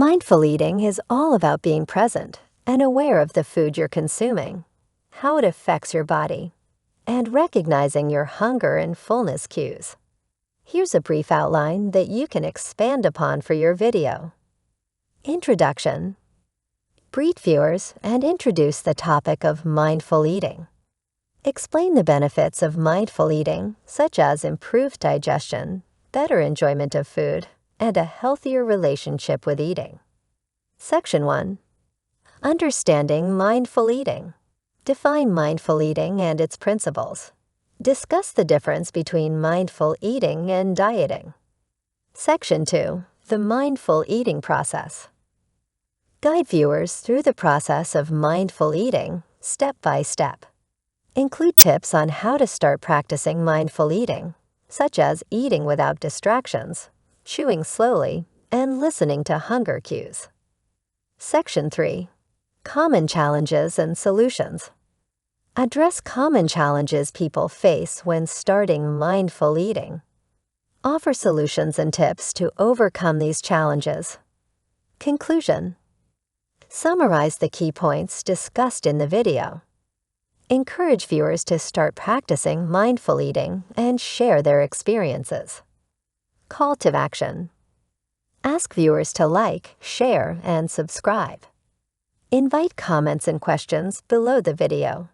Mindful eating is all about being present and aware of the food you're consuming, how it affects your body, and recognizing your hunger and fullness cues. Here's a brief outline that you can expand upon for your video. Introduction. Greet viewers and introduce the topic of mindful eating. Explain the benefits of mindful eating, such as improved digestion, better enjoyment of food, and a healthier relationship with eating. Section 1. Understanding mindful eating. Define mindful eating and its principles. Discuss the difference between mindful eating and dieting. Section 2. The mindful eating process. Guide viewers through the process of mindful eating, step by step. Include tips on how to start practicing mindful eating, such as eating without distractions, chewing slowly, and listening to hunger cues. Section 3. Common challenges and solutions. Address common challenges people face when starting mindful eating. Offer solutions and tips to overcome these challenges. Conclusion. Summarize the key points discussed in the video. Encourage viewers to start practicing mindful eating and share their experiences. Call to action. Ask viewers to like, share, and subscribe. Invite comments and questions below the video.